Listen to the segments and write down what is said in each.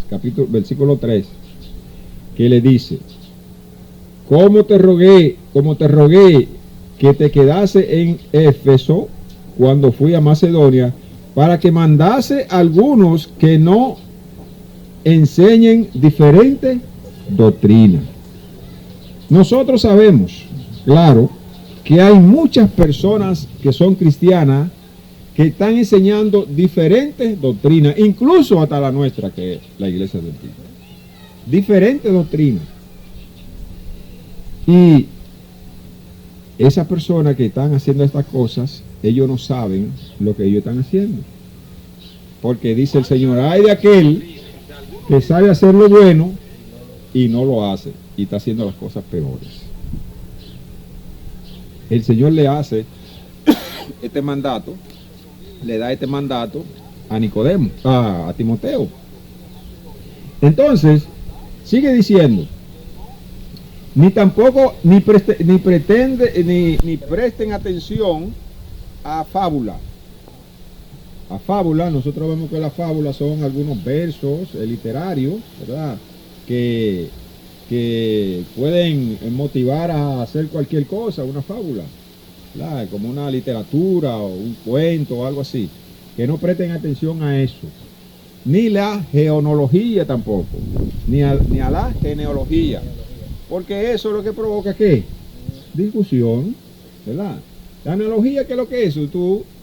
capítulo, versículo 3, que le dice: como te rogué que te quedase en Éfeso cuando fui a Macedonia, para que mandase algunos que no enseñen diferente doctrina. Nosotros sabemos, claro, que hay muchas personas que son cristianas que están enseñando diferentes doctrinas, incluso hasta la nuestra, que es la iglesia adventista. Diferentes doctrinas. Y esas personas que están haciendo estas cosas, ellos no saben lo que ellos están haciendo. Porque dice el Señor: ay de aquel que sabe hacer lo bueno y no lo hace, y está haciendo las cosas peores. El Señor le hace este mandato, le da este mandato a Nicodemo, a Timoteo. Entonces, sigue diciendo: ni tampoco, ni presten atención a fábula. A fábula, nosotros vemos que las fábulas son algunos versos literarios, ¿verdad? Que pueden motivar a hacer cualquier cosa, una fábula, ¿verdad? Como una literatura o un cuento o algo así. Que no presten atención a eso. Ni la genealogía tampoco. Ni a la genealogía. Porque eso es lo que provoca, ¿qué? Discusión, ¿verdad? La analogía, ¿qué es lo que es?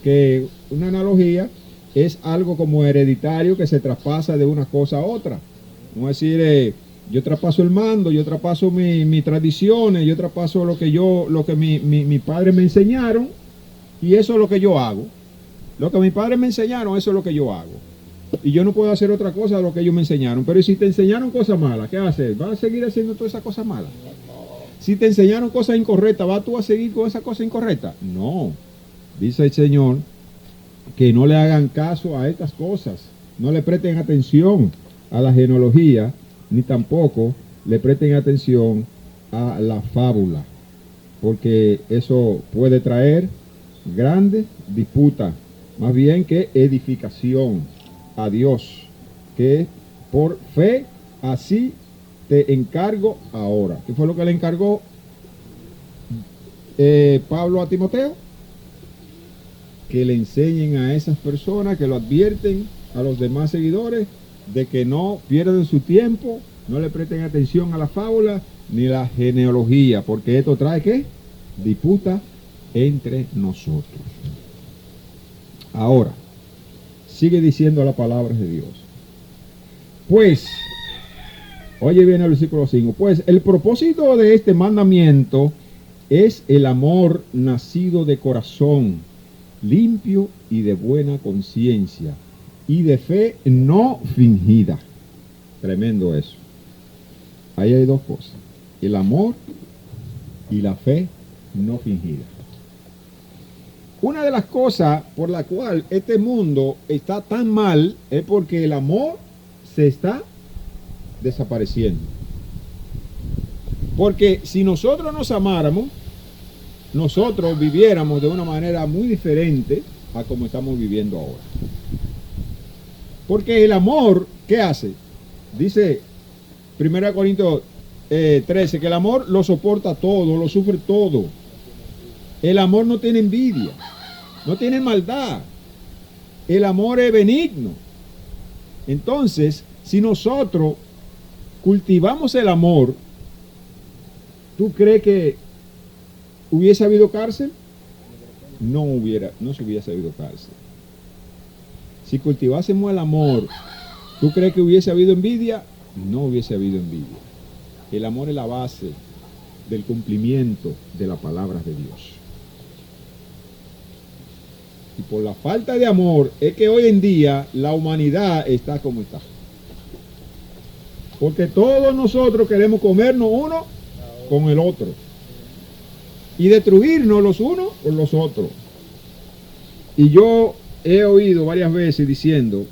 Que una analogía es algo como hereditario que se traspasa de una cosa a otra. Vamos a decir, yo traspaso el mando, yo traspaso mis tradiciones, yo traspaso lo que mi padre me enseñaron, y eso es lo que yo hago. Lo que mis padres me enseñaron, eso es lo que yo hago. Y yo no puedo hacer otra cosa de lo que ellos me enseñaron. Pero si te enseñaron cosas malas, ¿qué vas a hacer? ¿Vas a seguir haciendo todas esas cosas malas? Si te enseñaron cosas incorrectas, ¿vas tú a seguir con esa cosa incorrecta? No. Dice el Señor que no le hagan caso a estas cosas. No le presten atención a la genealogía, ni tampoco le presten atención a la fábula. Porque eso puede traer grandes disputas, más bien que edificación a Dios, que por fe así te encargo ahora. ¿Qué fue lo que le encargó Pablo a Timoteo? Que le enseñen a esas personas, que lo advierten a los demás seguidores, de que no pierdan su tiempo, no le presten atención a la fábula ni la genealogía, porque esto trae ¿qué? Disputa entre nosotros. Ahora, sigue diciendo la palabra de Dios. Pues, oye bien el versículo 5, pues el propósito de este mandamiento es el amor nacido de corazón, limpio y de buena conciencia, y de fe no fingida. Tremendo eso. Ahí hay dos cosas: el amor y la fe no fingida. Una de las cosas por la cual este mundo está tan mal es porque el amor se está desapareciendo. Porque si nosotros nos amáramos, nosotros viviéramos de una manera muy diferente a como estamos viviendo ahora. Porque el amor, ¿qué hace? Dice 1 Corintios 13, que el amor lo soporta todo, lo sufre todo. El amor no tiene envidia, no tiene maldad. El amor es benigno. Entonces, si nosotros cultivamos el amor, ¿tú crees que hubiese habido cárcel? No se hubiese habido cárcel. Si cultivásemos el amor, ¿tú crees que hubiese habido envidia? No hubiese habido envidia. El amor es la base del cumplimiento de las palabras de Dios. Y por la falta de amor es que hoy en día la humanidad está como está. Porque todos nosotros queremos comernos uno con el otro. Y destruirnos los unos con los otros. Y yo he oído varias veces diciendo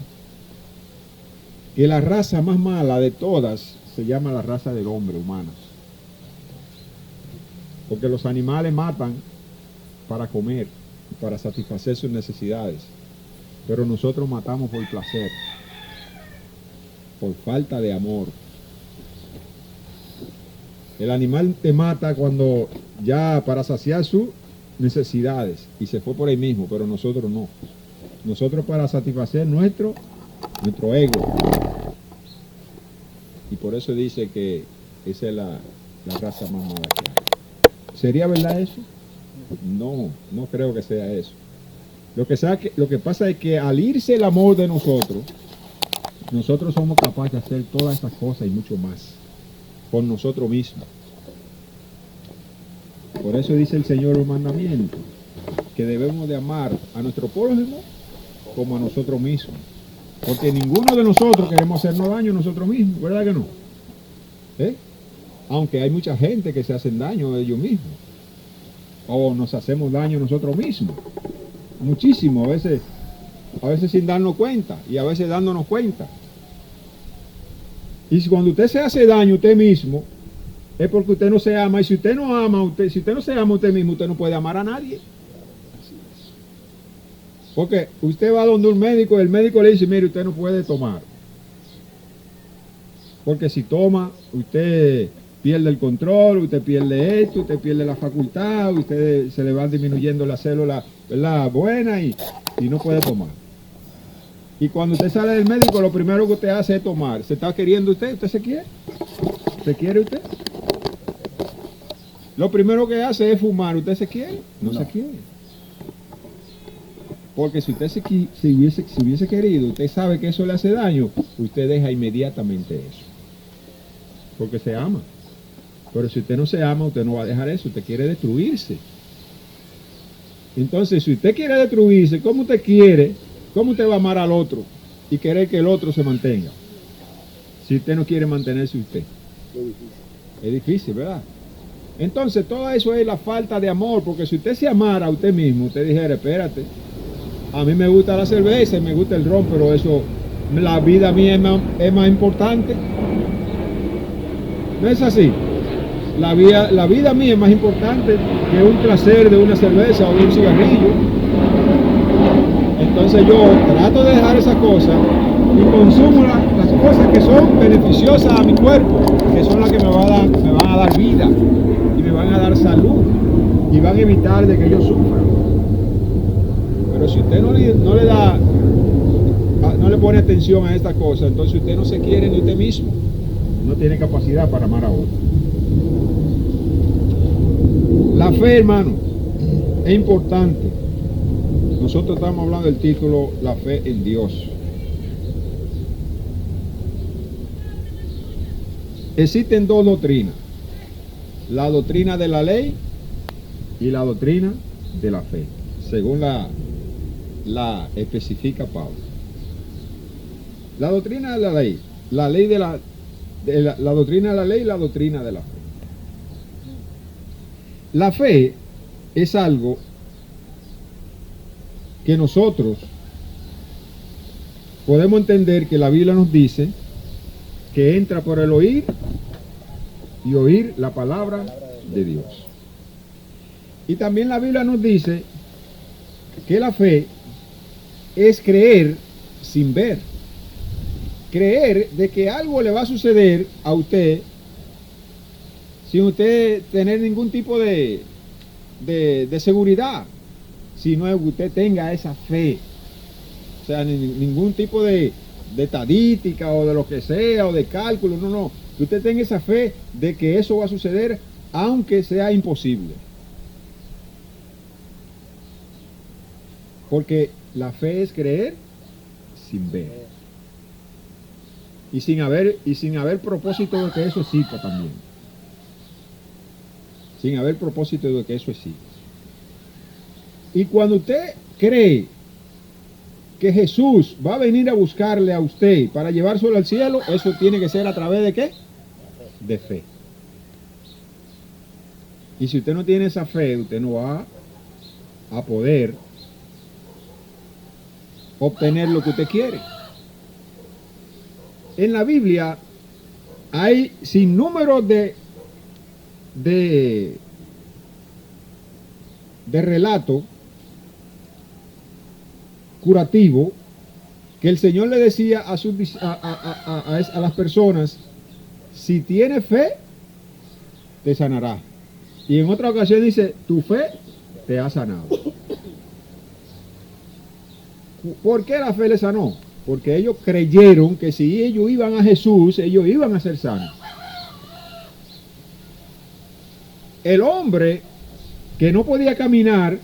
que la raza más mala de todas se llama la raza del hombre, humanos. Porque los animales matan para comer, para satisfacer sus necesidades. Pero nosotros matamos por placer. por falta de amor. El animal te mata cuando ya para saciar sus necesidades y se fue por ahí mismo, pero nosotros no. Nosotros para satisfacer nuestro ego. Y por eso dice que esa es la raza más mala que hay. ¿Sería verdad eso? No, no creo que sea eso. Lo que pasa es que al irse el amor de nosotros somos capaces de hacer todas esas cosas y mucho más por nosotros mismos. Por eso dice el Señor un mandamiento, que debemos de amar a nuestro prójimo como a nosotros mismos. Porque ninguno de nosotros queremos hacernos daño a nosotros mismos, ¿verdad que no? Aunque hay mucha gente que se hacen daño a ellos mismos. O nos hacemos daño a nosotros mismos. Muchísimo, a veces sin darnos cuenta y a veces dándonos cuenta. Y cuando usted se hace daño a usted mismo, es porque usted no se ama. Y si usted no ama a usted, si usted no se ama a usted mismo, usted no puede amar a nadie. Porque usted va donde un médico y el médico le dice, mire, usted no puede tomar. Porque si toma, usted pierde el control, usted pierde esto, usted pierde la facultad, usted se le va disminuyendo la célula, ¿verdad?, buena y no puede tomar. Y cuando usted sale del médico, lo primero que usted hace es tomar. ¿Se está queriendo usted? ¿Usted se quiere? ¿Se quiere usted? Lo primero que hace es fumar. ¿Usted se quiere? No se quiere. Porque si usted si hubiese querido, usted sabe que eso le hace daño, usted deja inmediatamente eso. Porque se ama. Pero si usted no se ama, usted no va a dejar eso. Usted quiere destruirse. Entonces, si usted quiere destruirse, ¿cómo usted quiere? ¿Cómo usted va a amar al otro y querer que el otro se mantenga? Si usted no quiere mantenerse usted. Es difícil, ¿verdad? Entonces, todo eso es la falta de amor, porque si usted se amara a usted mismo, usted dijera, espérate, a mí me gusta la cerveza y me gusta el ron, pero eso, la vida mía es más importante. ¿No es así? La vida mía es más importante que un placer de una cerveza o de un cigarrillo. Entonces yo trato de dejar esas cosas y consumo las cosas que son beneficiosas a mi cuerpo, que son las que me van a dar vida y me van a dar salud y van a evitar de que yo sufra. Pero si usted no le pone atención a estas cosas, entonces usted no se quiere ni usted mismo, no tiene capacidad para amar a otro. La fe, hermano, es importante. Nosotros estamos hablando del título, la fe en Dios. Existen dos doctrinas, la doctrina de la ley y la doctrina de la fe, según la especifica Pablo. La doctrina de la ley, la doctrina de la ley y la doctrina de la fe. La fe es algo que nosotros podemos entender que la Biblia nos dice que entra por el oír y oír la palabra de Dios. Y también la Biblia nos dice que la fe es creer sin ver. Creer de que algo le va a suceder a usted sin usted tener ningún tipo de seguridad, sino que usted tenga esa fe. O sea, ningún tipo de estadística o de lo que sea o de cálculo, no. Que usted tenga esa fe de que eso va a suceder aunque sea imposible. Porque la fe es creer sin ver. Y sin haber propósito de que eso exista también. Sin haber propósito de que eso exista. Y cuando usted cree que Jesús va a venir a buscarle a usted para llevárselo al cielo, eso tiene que ser a través de ¿qué? De fe. Y si usted no tiene esa fe, usted no va a poder obtener lo que usted quiere. En la Biblia hay sinnúmero de relatos curativos que el Señor le decía a las personas, si tienes fe, te sanará. Y en otra ocasión dice, tu fe te ha sanado. ¿Por qué la fe le sanó? Porque ellos creyeron que si ellos iban a Jesús, ellos iban a ser sanos. El hombre que no podía caminar,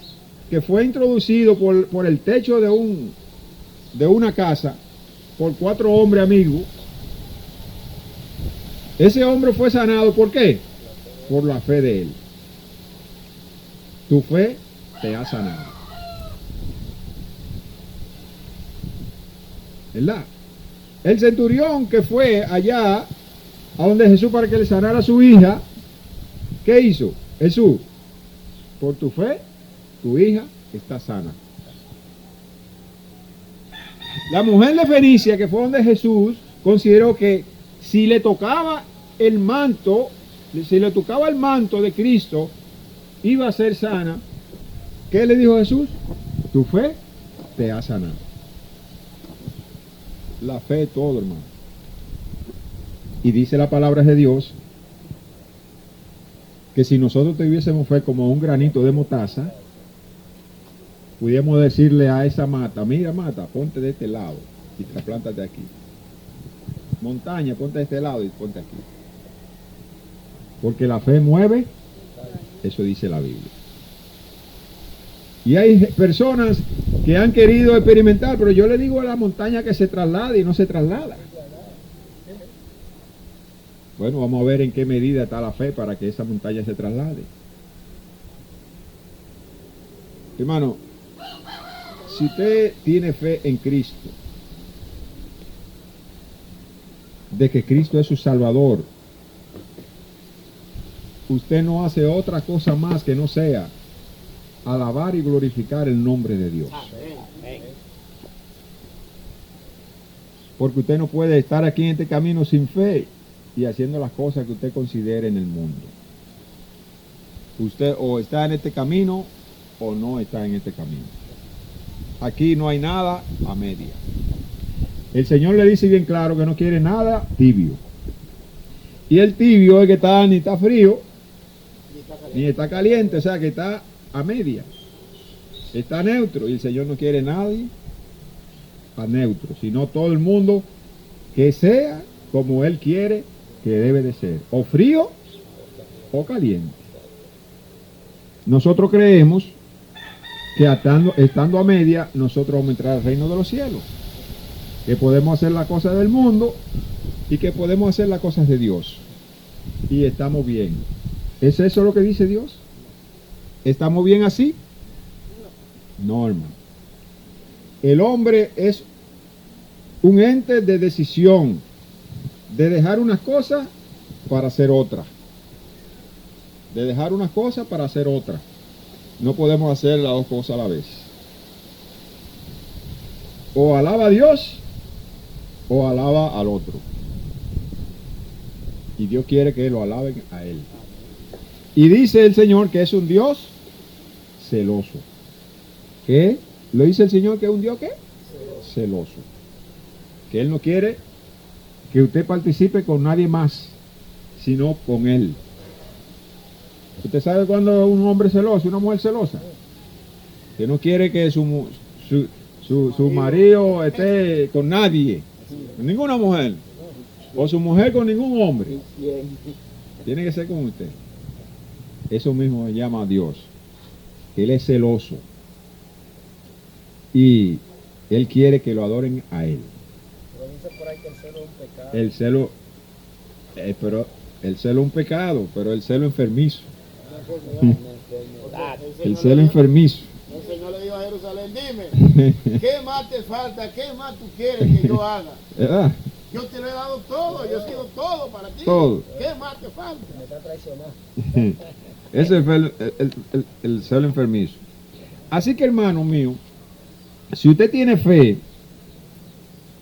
que fue introducido por el techo de una casa, por 4 hombres amigos, ese hombre fue sanado, ¿por qué? Por la fe de él. Tu fe te ha sanado. ¿Verdad? El centurión que fue allá a donde Jesús para que le sanara a su hija, ¿qué hizo? Jesús, por tu fe, tu hija está sana. La mujer de Fenicia, que fue donde Jesús, consideró que si le tocaba el manto de Cristo, iba a ser sana. ¿Qué le dijo Jesús? Tu fe te ha sanado. La fe es todo, hermano. Y dice la palabra de Dios que si nosotros tuviésemos fe como un granito de mostaza, pudiéramos decirle a esa mata, mira mata, ponte de este lado y trasplántate aquí. Montaña, ponte de este lado y ponte aquí. Porque la fe mueve, eso dice la Biblia. Y hay personas que han querido experimentar, pero yo le digo a la montaña que se traslade y no se traslada. Bueno, vamos a ver en qué medida está la fe para que esa montaña se traslade. Hermano, si usted tiene fe en Cristo, de que Cristo es su Salvador, usted no hace otra cosa más que no sea alabar y glorificar el nombre de Dios. Porque usted no puede estar aquí en este camino sin fe y haciendo las cosas que usted considere en el mundo. Usted o está en este camino o no está en este camino. Aquí no hay nada a media. El Señor le dice bien claro que no quiere nada tibio. Y el tibio es que está ni está frío ni está caliente, o sea que está a media. Está neutro y el Señor no quiere nadie a neutro, sino todo el mundo que sea como Él quiere que debe de ser, o frío o caliente. Nosotros creemos que estando a media, nosotros vamos a entrar al reino de los cielos, que podemos hacer las cosas del mundo y que podemos hacer las cosas de Dios, y estamos bien. ¿Es eso lo que dice Dios? ¿Estamos bien así? No, hermano. El hombre es un ente de decisión, de dejar unas cosas para hacer otras. De dejar unas cosas para hacer otras. No podemos hacer las dos cosas a la vez. O alaba a Dios o alaba al otro. Y Dios quiere que lo alaben a Él. Y dice el Señor que es un Dios celoso. ¿Qué? ¿Lo dice el Señor que es un Dios qué? Celoso. Que Él no quiere que usted participe con nadie más, sino con Él. ¿Usted sabe cuándo un hombre celoso, una mujer celosa? Que no quiere que su marido esté con nadie, con ninguna mujer, o su mujer con ningún hombre. Tiene que ser con usted. Eso mismo se llama a Dios. Él es celoso. Y Él quiere que lo adoren a Él. Pero dice por ahí que el celo es un pecado. El celo, pero el celo es un pecado, pero el celo enfermizo. El celo enfermizo. El Señor le dijo a Jerusalén, dime, ¿qué más te falta? ¿Qué más tú quieres que yo haga? ¿Verdad? Yo te lo he dado todo, yo he sido todo para ti. Todo. ¿Qué más te falta? Me está traicionando. Ese es el celo enfermizo. Así que, hermano mío, si usted tiene fe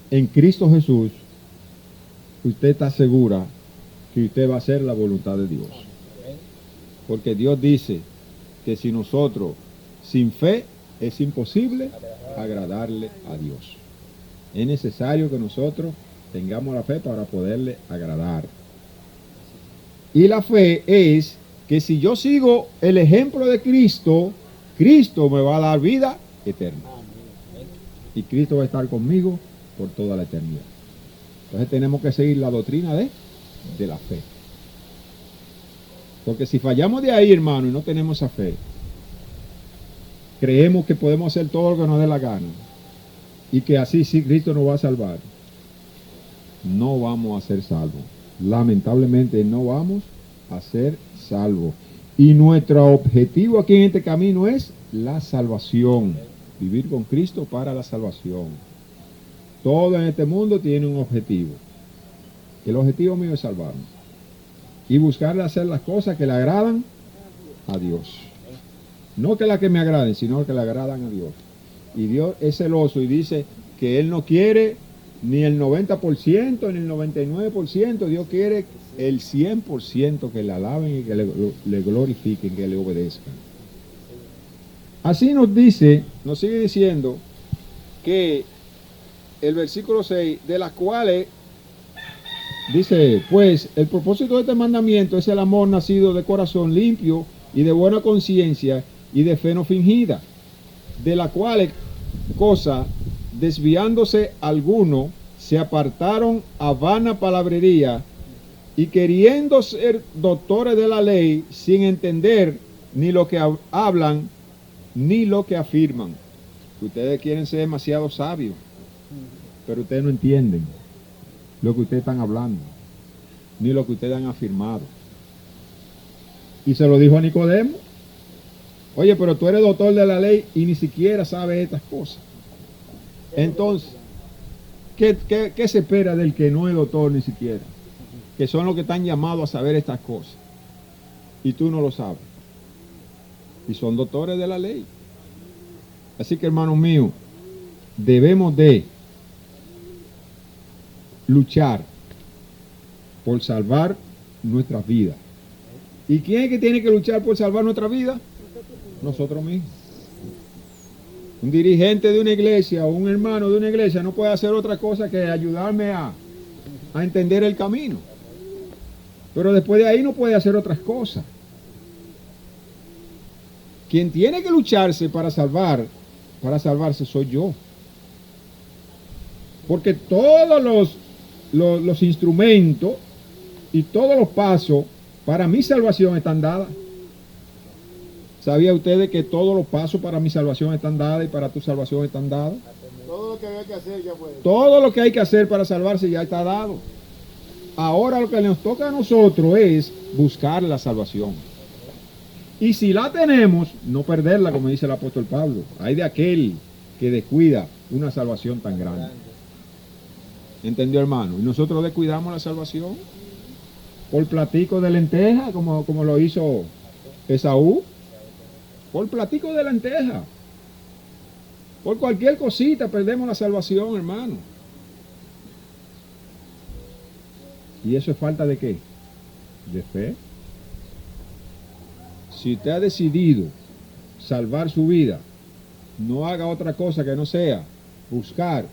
en Cristo Jesús, usted está segura que usted va a hacer la voluntad de Dios. Porque Dios dice que si nosotros sin fe es imposible agradarle a Dios. Es necesario que nosotros tengamos la fe para poderle agradar. Y la fe es que si yo sigo el ejemplo de Cristo, Cristo me va a dar vida eterna. Y Cristo va a estar conmigo por toda la eternidad. Entonces tenemos que seguir la doctrina de la fe. Porque si fallamos de ahí, hermano, y no tenemos esa fe, creemos que podemos hacer todo lo que nos dé la gana y que así sí Cristo nos va a salvar, no vamos a ser salvos. Lamentablemente no vamos a ser salvos. Y nuestro objetivo aquí en este camino es la salvación. Vivir con Cristo para la salvación. Todo en este mundo tiene un objetivo. El objetivo mío es salvarme. Y buscar hacer las cosas que le agradan a Dios. No que las que me agraden, sino que le agradan a Dios. Y Dios es celoso y dice que Él no quiere ni el 90% ni el 99%. Dios quiere el 100% que le alaben y que le glorifiquen, que le obedezcan. Así nos sigue diciendo que el versículo 6, de las cuales dice, pues el propósito de este mandamiento es el amor nacido de corazón limpio y de buena conciencia y de fe no fingida, de la cual cosa, desviándose alguno, se apartaron a vana palabrería y queriendo ser doctores de la ley sin entender ni lo que hablan ni lo que afirman. Ustedes quieren ser demasiado sabios, pero ustedes no entienden lo que ustedes están hablando, ni lo que ustedes han afirmado. Y se lo dijo a Nicodemo. Oye, pero tú eres doctor de la ley y ni siquiera sabes estas cosas. Entonces, ¿qué se espera del que no es doctor ni siquiera? Que son los que están llamados a saber estas cosas. Y tú no lo sabes. Y son doctores de la ley. Así que, hermanos míos, debemos de luchar por salvar nuestras vidas. ¿Y quién es que tiene que luchar por salvar nuestra vida? Nosotros mismos. Un dirigente de una iglesia o un hermano de una iglesia no puede hacer otra cosa que ayudarme a entender el camino. Pero después de ahí no puede hacer otras cosas. Quien tiene que lucharse para salvarse soy yo. Porque todos los instrumentos y todos los pasos para mi salvación están dadas. ¿Sabía ustedes que todos los pasos para mi salvación están dados y para tu salvación están dados? Todo lo que había que hacer ya fue. Todo lo que hay que hacer para salvarse ya está dado. Ahora lo que nos toca a nosotros es buscar la salvación. Y si la tenemos, no perderla, como dice el apóstol Pablo. Hay de aquel que descuida una salvación tan grande. ¿Entendió, hermano? Y nosotros descuidamos la salvación por platico de lenteja, como lo hizo Esaú. Por platico de lenteja. Por cualquier cosita perdemos la salvación, hermano. ¿Y eso es falta de qué? De fe. Si usted ha decidido salvar su vida, no haga otra cosa que no sea buscar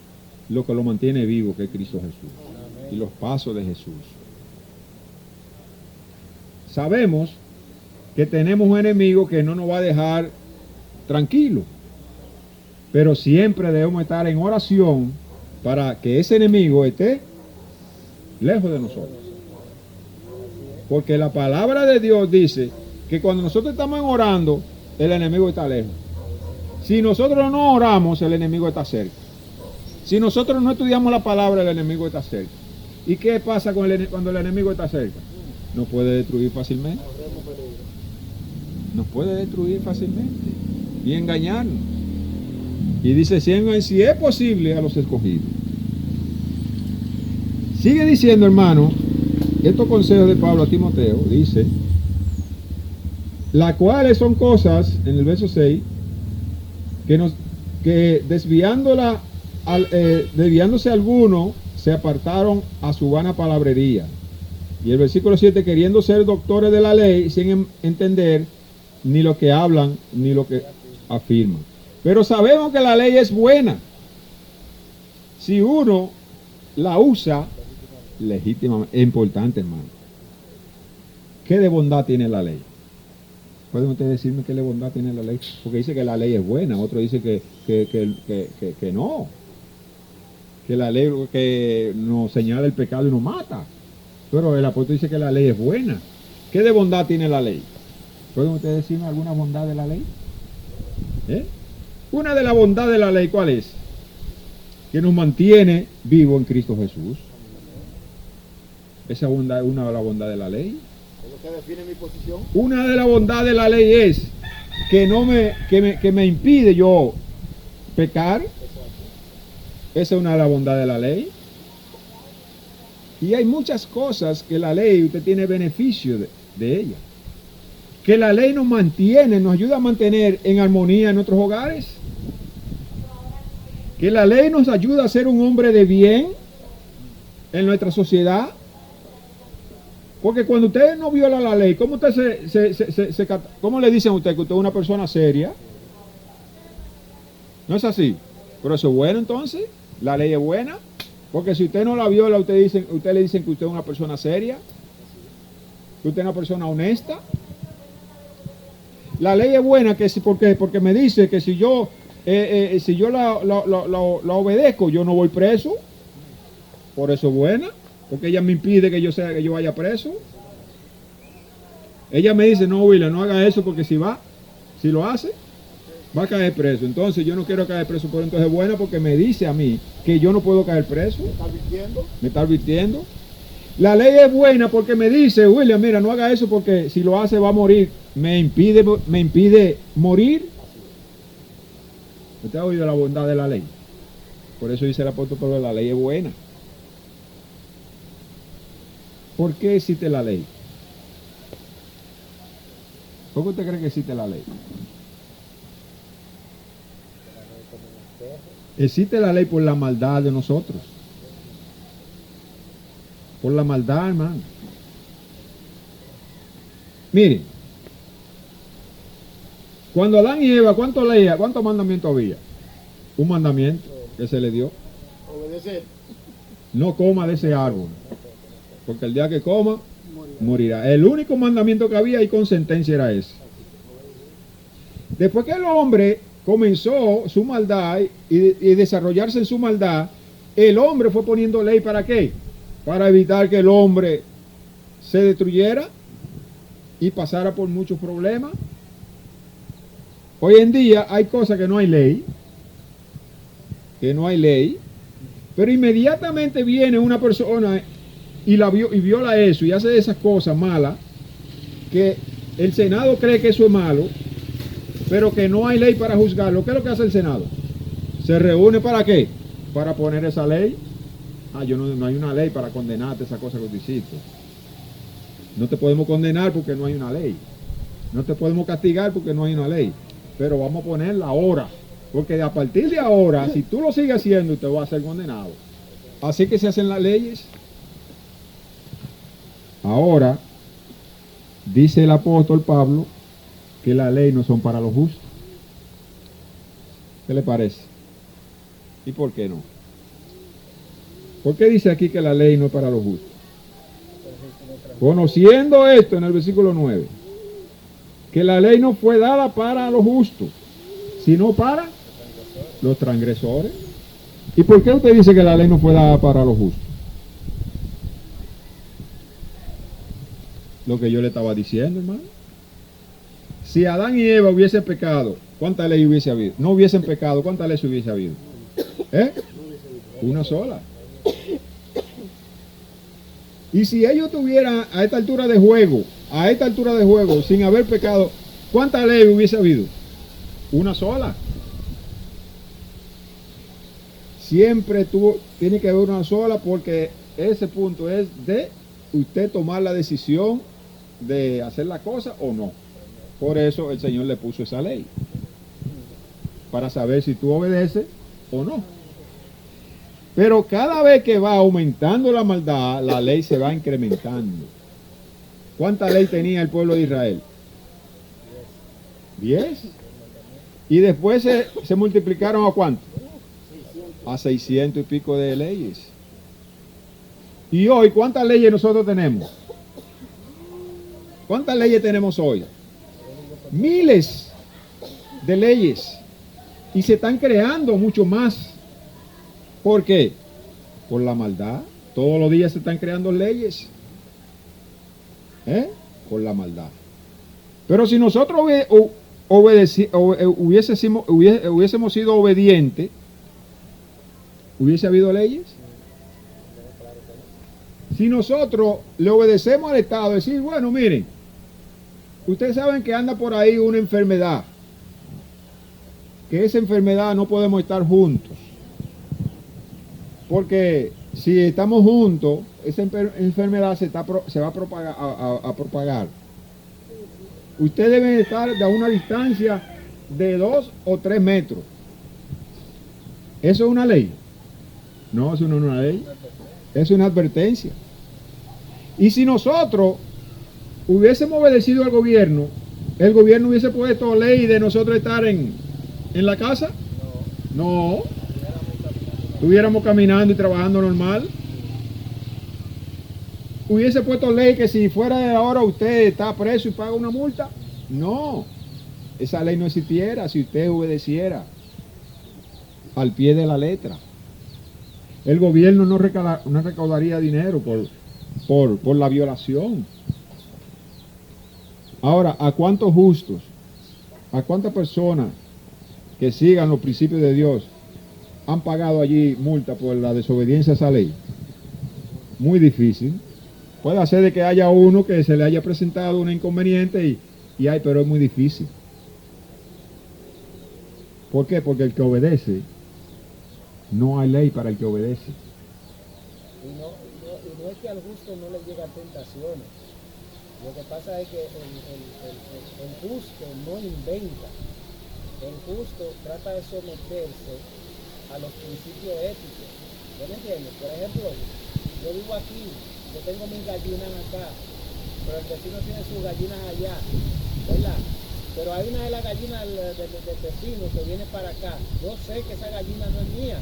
lo que lo mantiene vivo, que es Cristo Jesús. Y los pasos de Jesús. Sabemos que tenemos un enemigo que no nos va a dejar tranquilos. Pero siempre debemos estar en oración para que ese enemigo esté lejos de nosotros. Porque la palabra de Dios dice que cuando nosotros estamos orando, el enemigo está lejos. Si nosotros no oramos, el enemigo está cerca. Si nosotros no estudiamos la palabra, el enemigo está cerca. ¿Y qué pasa cuando el enemigo está cerca? Nos puede destruir fácilmente. Nos puede destruir fácilmente y engañarnos. Y dice, si es posible, a los escogidos. Sigue diciendo, hermano, estos consejos de Pablo a Timoteo, dice, las cuales son cosas, en el verso 6, que desviándose algunos, se apartaron a su vana palabrería. Y el versículo 7, queriendo ser doctores de la ley, sin entender ni lo que hablan, ni lo que afirman. Pero sabemos que la ley es buena. Si uno la usa legítimamente, es importante, hermano. ¿Qué de bondad tiene la ley? ¿Pueden ustedes decirme qué de bondad tiene la ley? Porque dice que la ley es buena, otro dice que no. Que la ley que nos señala el pecado y nos mata. Pero el apóstol dice que la ley es buena. ¿Qué de bondad tiene la ley? ¿Pueden ustedes decirme alguna bondad de la ley? Una de las bondades de la ley, ¿cuál es? Que nos mantiene vivos en Cristo Jesús. Esa bondad es una de las bondades de la ley. ¿Es lo que define mi posición? Una de las bondades de la ley es que que me impide yo pecar. Esa es una de las bondades de la ley. Y hay muchas cosas que la ley, usted tiene beneficio de ella. Que la ley nos mantiene, nos ayuda a mantener en armonía en nuestros hogares. Que la ley nos ayuda a ser un hombre de bien en nuestra sociedad. Porque cuando usted no viola la ley, ¿cómo usted cómo le dicen a usted que usted es una persona seria? ¿No es así? Pero eso es bueno entonces. La ley es buena. Porque si usted no la viola, usted le dicen que usted es una persona seria. Que usted es una persona honesta. La ley es buena, ¿por qué? Porque me dice que si yo la obedezco, yo no voy preso. Por eso es buena, porque ella me impide que yo vaya preso. Ella me dice, no, William, no haga eso porque si lo hace, va a caer preso. Entonces yo no quiero caer preso, pero entonces es buena porque me dice a mí que yo no puedo caer preso. Me está advirtiendo. La ley es buena porque me dice, William, mira, no haga eso porque si lo hace va a morir. Me impide morir. ¿Usted ha oído la bondad de la ley? Por eso dice el apóstol Pablo, la ley es buena. ¿Por qué existe la ley? ¿Por qué usted cree que existe la ley? Existe la ley por la maldad de nosotros. Por la maldad, hermano. Miren, cuando Adán y Eva, ¿cuántos mandamientos había? Un mandamiento que se le dio. Obedecer. No coma de ese árbol, porque el día que coma, morirá. El único mandamiento que había y con sentencia era ese. Después que el hombre comenzó su maldad y desarrollarse en su maldad, el hombre fue poniendo ley ¿para qué? Para evitar que el hombre se destruyera y pasara por muchos problemas. Hoy en día hay cosas que no hay ley, pero inmediatamente viene una persona y viola eso y hace esas cosas malas, que el Senado cree que eso es malo, pero que no hay ley para juzgarlo. ¿Qué es lo que hace el Senado? Se reúne ¿para qué? Para poner esa ley. No hay una ley para condenarte esa cosa que tú hiciste. No te podemos condenar porque no hay una ley. No te podemos castigar porque no hay una ley. Pero vamos a ponerla ahora. Porque a partir de ahora, si tú lo sigues haciendo, te vas a ser condenado. Así que se hacen las leyes. Ahora, dice el apóstol Pablo que las leyes no son para los justos. ¿Qué le parece? ¿Y por qué no? ¿Por qué dice aquí que la ley no es para los justos? Conociendo esto en el versículo 9, que la ley no fue dada para los justos, sino para los transgresores. ¿Y por qué usted dice que la ley no fue dada para los justos? Lo que yo le estaba diciendo, hermano. Si Adán y Eva hubiesen pecado, ¿cuántas leyes hubiese habido? No hubiesen pecado, ¿cuántas leyes hubiese habido? Una sola. Y si ellos tuvieran a esta altura de juego, sin haber pecado, ¿cuántas leyes hubiese habido? Una sola. Siempre tiene que haber una sola, porque ese punto es de usted tomar la decisión de hacer la cosa o no. Por eso el Señor le puso esa ley, para saber si tú obedeces o no. Pero cada vez que va aumentando la maldad, la ley se va incrementando. ¿Cuánta ley tenía el pueblo de Israel? 10. Y después se multiplicaron ¿a cuánto? a 600 y pico de leyes. Y hoy, ¿cuántas leyes nosotros tenemos? ¿Cuántas leyes tenemos hoy? Miles de leyes. Y se están creando mucho más. ¿Por qué? Por la maldad. Todos los días se están creando leyes. Por la maldad. Pero si nosotros hubiésemos sido obedientes, ¿hubiese habido leyes? Si nosotros le obedecemos al Estado, decir, bueno, miren, ustedes saben que anda por ahí una enfermedad, que esa enfermedad no podemos estar juntos, porque si estamos juntos, esa enfermedad se va a propagar. Ustedes deben estar a una distancia de 2 o 3 metros. ¿Eso es una ley? No, eso no es una ley. Es una advertencia. Y si nosotros hubiésemos obedecido al gobierno, ¿el gobierno hubiese puesto ley de nosotros estar en la casa? No. Estuviéramos caminando y trabajando normal. ¿Hubiese puesto ley que si fuera de ahora usted está preso y paga una multa? No. Esa ley no existiera si usted obedeciera al pie de la letra. El gobierno no recaudaría dinero por la violación. Ahora, ¿a cuántos justos, a cuántas personas que sigan los principios de Dios han pagado allí multa por la desobediencia a esa ley? Muy difícil. Puede ser de que haya uno que se le haya presentado un inconveniente pero es muy difícil. ¿Por qué? Porque el que obedece, no hay ley para el que obedece. Y no es que al justo no le llegan tentaciones. Lo que pasa es que el justo no inventa. El justo trata de someterse a los principios éticos. ¿Ya me entiendes? Por ejemplo, yo vivo aquí, yo tengo mis gallinas acá, pero el vecino tiene sus gallinas allá, ¿verdad? Pero hay una de las gallinas del vecino que viene para acá. Yo sé que esa gallina no es mía.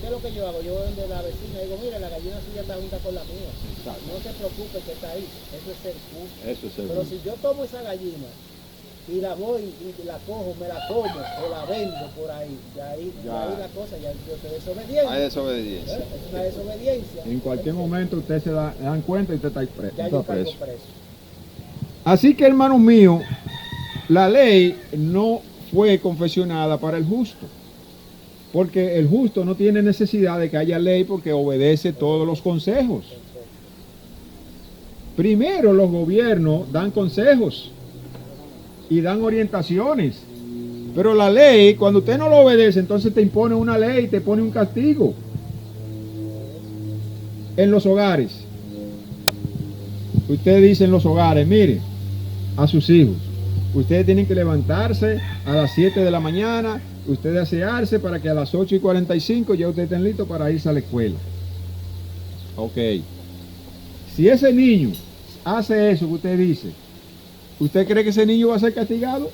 ¿Qué es lo que yo hago? Yo voy donde la vecina y digo, mire, la gallina suya está junta con la mía. Exacto. No se preocupe que está ahí. Eso es ser justo. Eso es ser justo. Pero si yo tomo esa gallina y la voy y la cojo, me la como o la vendo por ahí, ahí la cosa, ya yo soy desobediente. Hay desobediencia. Es una desobediencia. En cualquier momento usted se dan cuenta y usted está preso. Ya yo caigo preso. Así que, hermanos míos, la ley no fue confeccionada para el justo, porque el justo no tiene necesidad de que haya ley porque obedece todos los consejos. Primero los gobiernos dan consejos y dan orientaciones, pero la ley, cuando usted no lo obedece, entonces te impone una ley, te pone un castigo. En los hogares, usted dice en los hogares, mire, a sus hijos, ustedes tienen que levantarse a las 7 de la mañana, ustedes asearse para que a las 8:45 ya ustedes estén listos para irse a la escuela. Ok. Si ese niño hace eso que usted dice, ¿usted cree que ese niño va a ser castigado?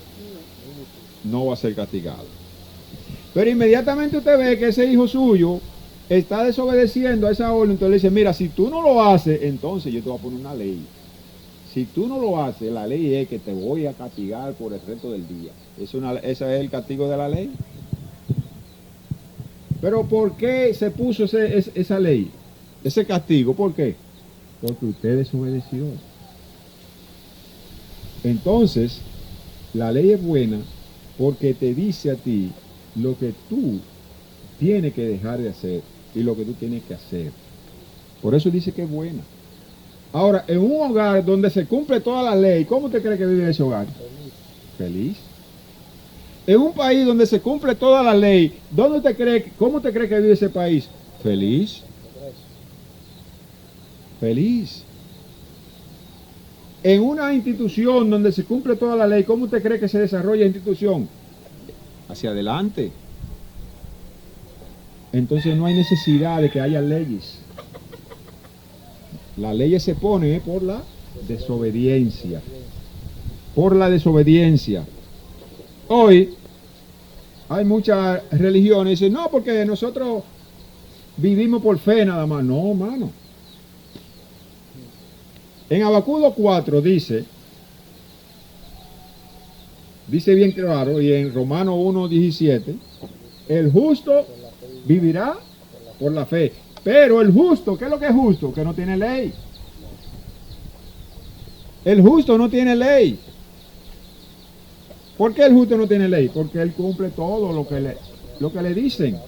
No va a ser castigado. Pero inmediatamente usted ve que ese hijo suyo está desobedeciendo a esa orden, entonces le dice, mira, si tú no lo haces, entonces yo te voy a poner una ley. Si tú no lo haces, la ley es que te voy a castigar por el resto del día. Ese es el castigo de la ley. Pero ¿por qué se puso esa ley? Ese castigo, ¿por qué? Porque usted desobedeció. Entonces, la ley es buena porque te dice a ti lo que tú tienes que dejar de hacer y lo que tú tienes que hacer. Por eso dice que es buena. Ahora, en un hogar donde se cumple toda la ley, ¿cómo te cree que vive ese hogar? Feliz. En un país donde se cumple toda la ley, ¿cómo te cree que vive ese país? Feliz. Feliz. En una institución donde se cumple toda la ley, ¿cómo usted cree que se desarrolla la institución? Hacia adelante. Entonces no hay necesidad de que haya leyes. Las leyes se ponen por la desobediencia. Por la desobediencia. Hoy hay muchas religiones que dicen, no, porque nosotros vivimos por fe nada más. No, hermano. En Habacuc 4 dice bien claro, y en Romanos 1:17, el justo vivirá por la fe. Pero el justo, ¿qué es lo que es justo? Que no tiene ley. El justo no tiene ley. ¿Por qué el justo no tiene ley? Porque él cumple todo lo que le dicen.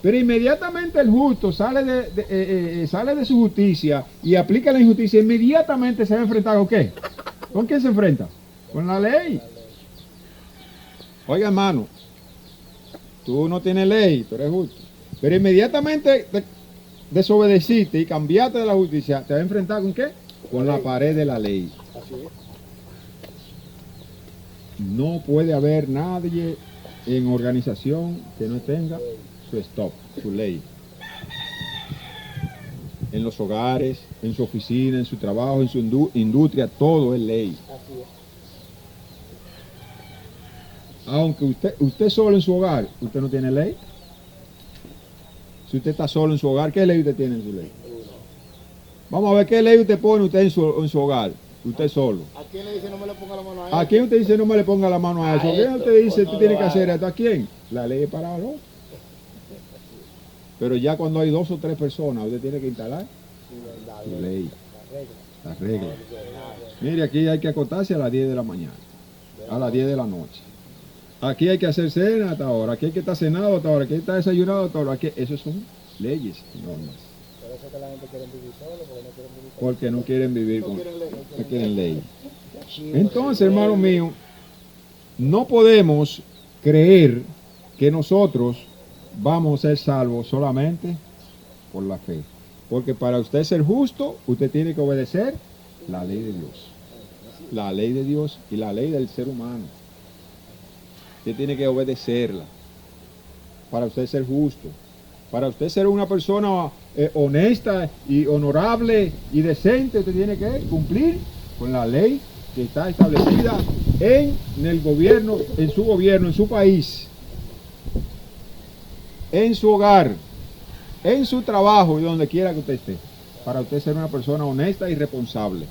Pero inmediatamente el justo sale de su justicia y aplica la injusticia, inmediatamente se va a enfrentar ¿con qué? ¿Con quién se enfrenta? Con la ley. Oiga, hermano, tú no tienes ley, tú eres justo. Pero inmediatamente desobedeciste y cambiaste de la justicia, ¿te va a enfrentar con qué? Con la pared de la ley. Así es. No puede haber nadie en organización que no tenga su stop, su ley. En los hogares, en su oficina, en su trabajo, en su industria, todo es ley. Así es. Aunque usted solo en su hogar, usted no tiene ley. Si usted está solo en su hogar, ¿qué ley usted tiene en su ley? Vamos a ver qué ley usted pone usted en su hogar, usted solo. ¿A quién le dice no me le ponga la mano a él? ¿A quién usted dice no me le ponga la mano a eso? ¿A quién esto, usted dice pues tú no tienes lo que hacer haga. esto? ¿A quién? La ley es para los. Pero ya cuando hay 2 o 3 personas, usted tiene que instalar su ley, la regla. Mire, aquí hay que acostarse a las 10 de la mañana, a las 10 de la noche. Aquí hay que hacer cena hasta ahora, aquí hay que estar cenado hasta ahora, aquí hay que estar desayunado hasta ahora. Aquí, esos son leyes, normas. Por eso que la gente quiere vivir solo, porque no quieren vivir solo. Porque no quieren vivir No con, quieren ley. no quieren ley. Entonces, hermano mío, no podemos creer que nosotros vamos a ser salvos solamente por la fe. Porque para usted ser justo, usted tiene que obedecer la ley de Dios. La ley de Dios y la ley del ser humano. Usted tiene que obedecerla para usted ser justo. Para usted ser una persona honesta y honorable y decente, usted tiene que cumplir con la ley que está establecida en el gobierno, en su país, en su hogar, en su trabajo y donde quiera que usted esté. Para usted ser una persona honesta y responsable.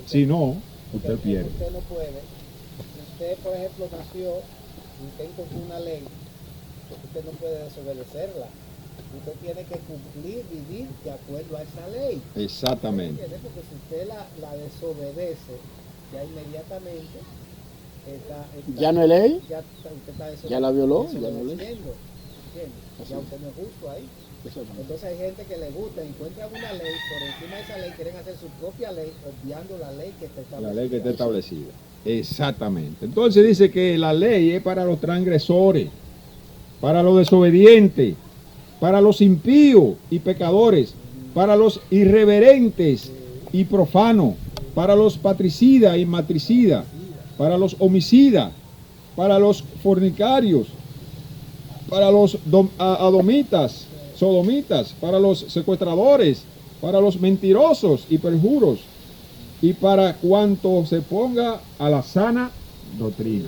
Si no, usted pierde. Usted no puede. Si usted, por ejemplo, nació y usted encontró una ley, usted no puede desobedecerla. Usted tiene que cumplir, vivir de acuerdo a esa ley. Exactamente. ¿Entiende? Porque si usted la desobedece, ya inmediatamente ¿Ya no es ley? usted está Ya la violó, ya no es ley. desobedeciendo. ¿Entiende? Así Ya es. usted no es justo ahí. Exactamente. Entonces hay gente que le gusta, encuentran una ley, por encima de esa ley quieren hacer su propia ley, obviando la ley que está establecida. La ley que está establecida. Exactamente. Entonces dice que la ley es para los transgresores, para los desobedientes, para los impíos y pecadores, para los irreverentes y profanos, para los patricidas y matricidas, para los homicidas, para los fornicarios, para los sodomitas, para los secuestradores, para los mentirosos y perjuros, y para cuanto se ponga a la sana doctrina.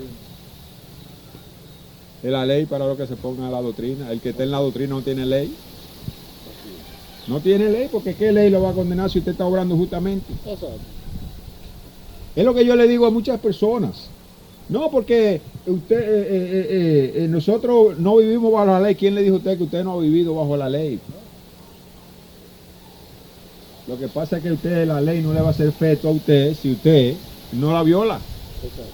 Es la ley para lo que se ponga a la doctrina. El que esté en la doctrina no tiene ley. No tiene ley, porque ¿qué ley lo va a condenar si usted está obrando justamente? Exacto. Es lo que yo le digo a muchas personas. No, porque nosotros no vivimos bajo la ley. ¿Quién le dijo a usted que usted no ha vivido bajo la ley? Lo que pasa es que usted, la ley no le va a hacer efecto a usted si usted no la viola. Exacto.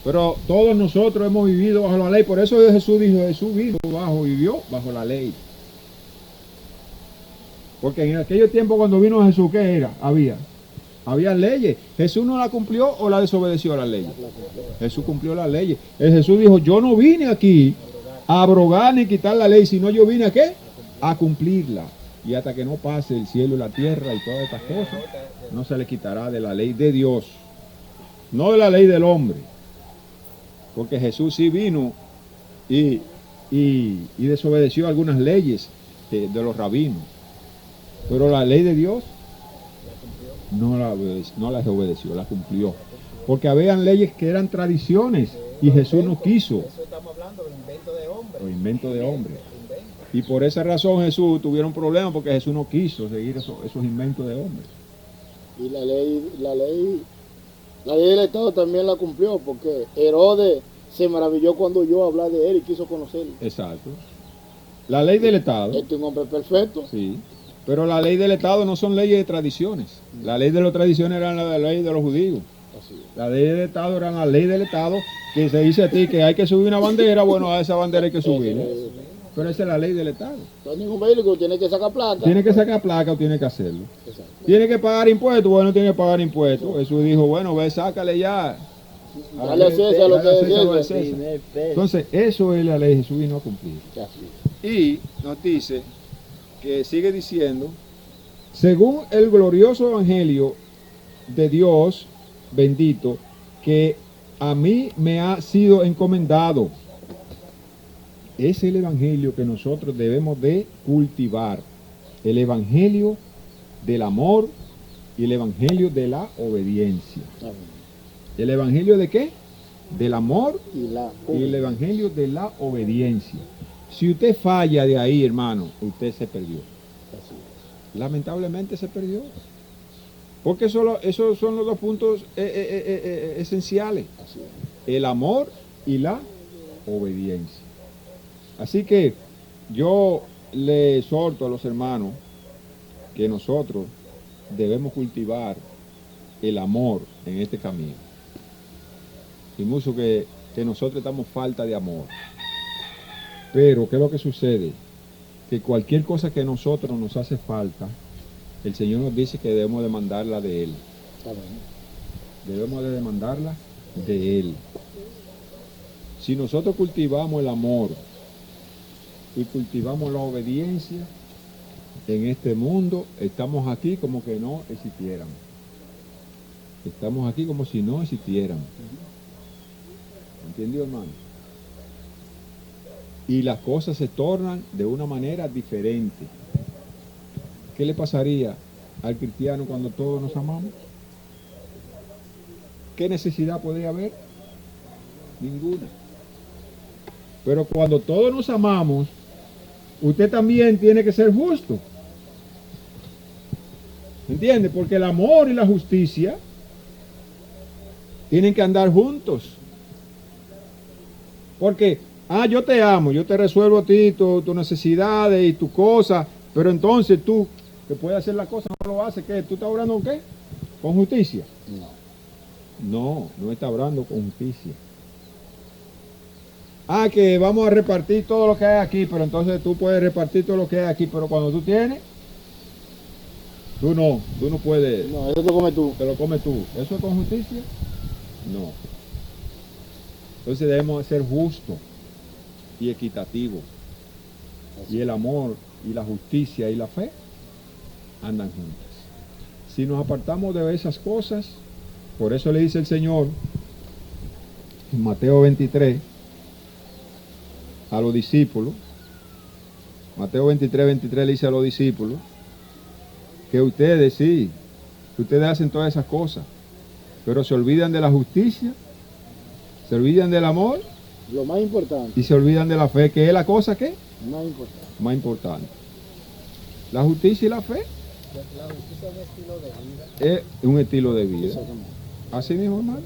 Pero todos nosotros hemos vivido bajo la ley. Por eso Jesús dijo, vivió bajo la ley. Porque en aquellos tiempos cuando vino Jesús, ¿qué era? Había leyes. Jesús no la cumplió o la desobedeció a la ley. Jesús cumplió las leyes. Jesús dijo, yo no vine aquí a abrogar ni quitar la ley, sino yo vine a ¿qué? A cumplirla. Y hasta que no pase el cielo y la tierra y todas estas cosas, no se le quitará de la ley de Dios. No de la ley del hombre. Porque Jesús sí vino y desobedeció algunas leyes de los rabinos. Pero la ley de Dios no la desobedeció, la cumplió. Porque habían leyes que eran tradiciones y Jesús no quiso. Eso estamos hablando de invento de hombre. Los inventos de hombres. Y por esa razón Jesús tuvieron problemas porque Jesús no quiso seguir esos inventos de hombres. Y la ley del Estado también la cumplió, porque Herodes se maravilló cuando oyó hablar de él y quiso conocerlo. Exacto. La ley del Estado. Este es un hombre perfecto. Sí. Pero la ley del Estado no son leyes de tradiciones. La ley de las tradiciones era la ley de los judíos. Así es. La ley del Estado era la ley del Estado que se dice a ti que hay que subir una bandera, bueno, a esa bandera hay que subir. Pero esa es la ley del Estado. Entonces ningún vehículo tiene que sacar placa. Tiene que sacar placa o tiene que hacerlo. Exacto. Tiene que pagar impuestos, bueno, tiene que pagar impuestos. Jesús dijo, bueno, ve, sácale ya. Dale a César lo que Dale a es César lo de César. César. Entonces, eso es la ley, Jesús vino a cumplir. Así es. Y nos dice, que sigue diciendo, según el glorioso evangelio de Dios bendito, que a mí me ha sido encomendado. Es el evangelio que nosotros debemos de cultivar. El evangelio del amor y el evangelio de la obediencia. Amén. ¿El evangelio de qué? Del amor Y y el evangelio de la obediencia. Si usted falla de ahí, hermano, usted se perdió. Así es. Lamentablemente se perdió. Porque esos son los dos puntos esenciales. Así es. El amor y la obediencia. Así que yo le exhorto a los hermanos que nosotros debemos cultivar el amor en este camino. Y mucho que nosotros estamos falta de amor. Pero, ¿qué es lo que sucede? Que cualquier cosa que a nosotros nos hace falta, el Señor nos dice que debemos demandarla de Él. Amén. Debemos de demandarla de Él. Si nosotros cultivamos el amor y cultivamos la obediencia, en este mundo estamos aquí como que no existiéramos. Estamos aquí como si no existiéramos. ¿Entendió, hermano? Y las cosas se tornan de una manera diferente. ¿Qué le pasaría al cristiano cuando todos nos amamos? ¿Qué necesidad podría haber? Ninguna. Pero cuando todos nos amamos, usted también tiene que ser justo. ¿Entiende? Porque el amor y la justicia tienen que andar juntos. Porque, yo te amo, yo te resuelvo a ti tus necesidades y tus cosas, pero entonces tú, que puedes hacer las cosas, no lo haces, ¿qué? ¿Tú estás obrando con qué? ¿Con justicia? No está obrando con justicia. Que vamos a repartir todo lo que hay aquí, pero entonces tú puedes repartir todo lo que hay aquí, pero cuando tú tienes, tú no puedes, No, eso te comes tú. te lo comes tú. ¿Eso es con justicia? No. Entonces debemos ser justos y equitativos. Y el amor y la justicia y la fe andan juntas. Si nos apartamos de esas cosas, por eso le dice el Señor en Mateo 23 a los discípulos, Mateo 23 le dice a los discípulos, que ustedes sí, ustedes hacen todas esas cosas, pero se olvidan de la justicia, se olvidan del amor Lo más importante. y se olvidan de la fe, que es la cosa que Más importante. más importante. La justicia y la fe La justicia es un estilo de vida. es un estilo de vida. Exactamente. Así mismo, hermano.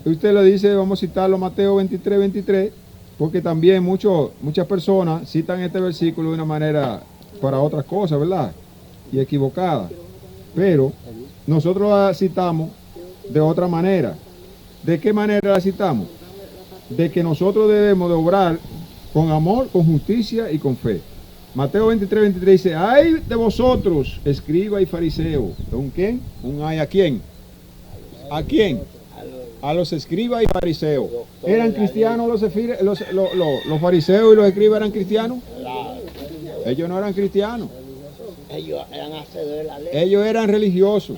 Y usted le dice, vamos a citarlo Mateo 23, porque también muchas personas citan este versículo de una manera para otras cosas, ¿verdad? Y equivocada. Pero nosotros la citamos de otra manera. ¿De qué manera la citamos? De que nosotros debemos de obrar con amor, con justicia y con fe. Mateo 23 dice, ay de vosotros, escriba y fariseo. ¿Un quién? ¿Un ay a quién? ¿A quién? A los escribas y fariseos. ¿Eran cristianos los fariseos y los escribas eran cristianos? Ellos no eran cristianos. Ellos eran hacedores de la ley. Ellos eran religiosos.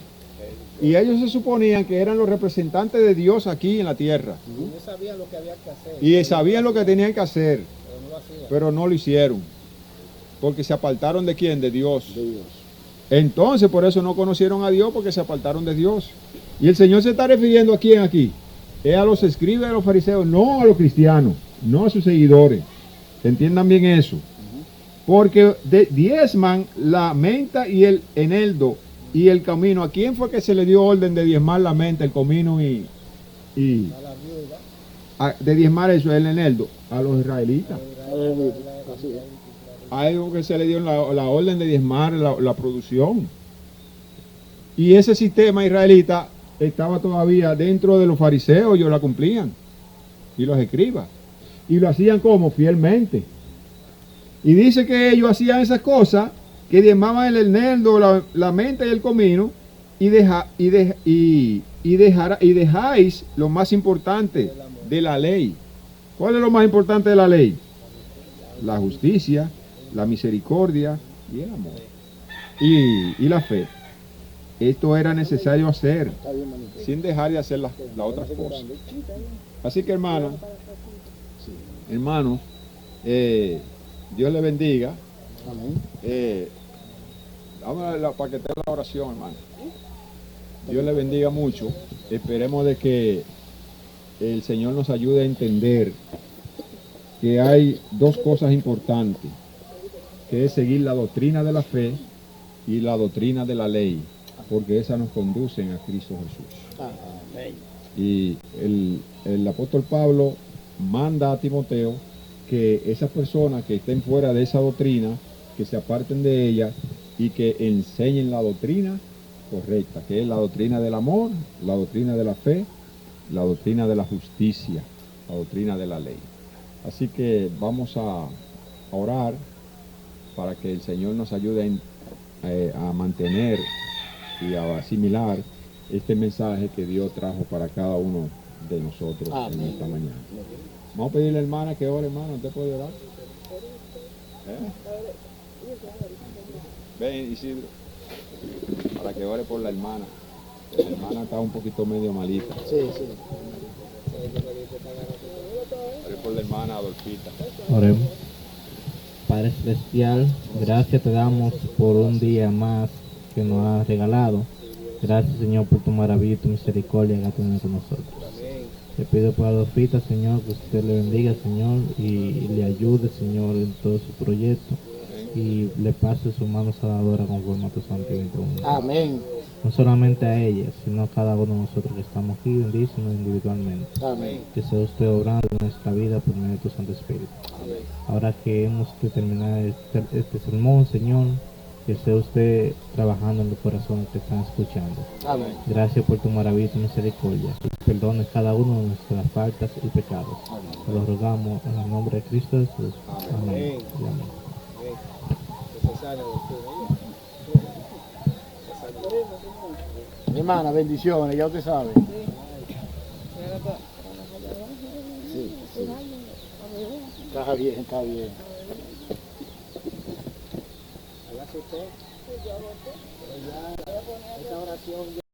Y ellos se suponían que eran los representantes de Dios aquí en la tierra. Ellos sabían lo que había que hacer. Y sabían lo que tenían que hacer, Pero no lo hacían. pero no lo hicieron. Porque se apartaron de quién? De Dios. De Dios. Entonces por eso no conocieron a Dios, porque se apartaron de Dios. Y el Señor se está refiriendo a quién aquí. Es a los escribas y a los fariseos, no a los cristianos, no a sus seguidores. Entiendan bien eso. porque diezman la menta y el eneldo y el comino. ¿A quién fue que se le dio orden de diezmar la menta, el comino y A la viuda. de diezmar eso, el eneldo? A los israelitas. Así es. A ellos que se le dio la orden de diezmar la producción. Y ese sistema israelita estaba todavía dentro de los fariseos, ellos la cumplían. Y los escribas. Y lo hacían como fielmente. Y dice que ellos hacían esas cosas, que diezmaban el eneldo, la menta y el comino, y dejáis lo más importante de la ley. ¿Cuál es lo más importante de la ley? La justicia, la misericordia y el amor. Y la fe. Esto era necesario hacer, sin dejar de hacer las otras cosas. Así que hermanos, Dios le bendiga. Vamos para que tenga la oración, hermano. Dios le bendiga mucho. Esperemos de que el Señor nos ayude a entender que hay dos cosas importantes, que es seguir la doctrina de la fe y la doctrina de la ley, porque esas nos conducen a Cristo Jesús. Y el apóstol Pablo manda a Timoteo que esas personas que estén fuera de esa doctrina, que se aparten de ella y que enseñen la doctrina correcta, que es la doctrina del amor, la doctrina de la fe, la doctrina de la justicia, la doctrina de la ley. Así que vamos a orar para que el Señor nos ayude a mantener y a asimilar este mensaje que Dios trajo para cada uno de nosotros en esta mañana. Vamos a pedirle a la hermana que ore, hermano. ¿Usted puede orar? Ven, Isidro, para que ore por la hermana. La hermana está un poquito medio malita. Sí. Ore por la hermana Adolfita. Oremos. Padre Celestial, gracias te damos por un día más que nos has regalado. Gracias, Señor, por tu maravilla y tu misericordia que has tenido con nosotros. Te pido por Adolfita, Señor, que usted le bendiga, Señor, y le ayude, Señor, en todo su proyecto. Y le pase su mano salvadora conforme a tu santo y bendito nombre. Amén. No solamente a ella, sino a cada uno de nosotros que estamos aquí, bendícenos individualmente. Amén. Que sea usted obrando en nuestra vida por medio de tu Santo Espíritu. Ahora que hemos de terminar este sermón, Señor, que sea usted trabajando en los corazones que están escuchando. Amén. Gracias por tu maravillosa misericordia. Y perdone cada uno de nuestras faltas y pecados. Te lo rogamos en el nombre de Cristo Jesús. Amén. Y amén. Mi hermana, bendiciones, ya usted sabe. Sí. Está bien, está bien. Hágase usted. Pero ya esta oración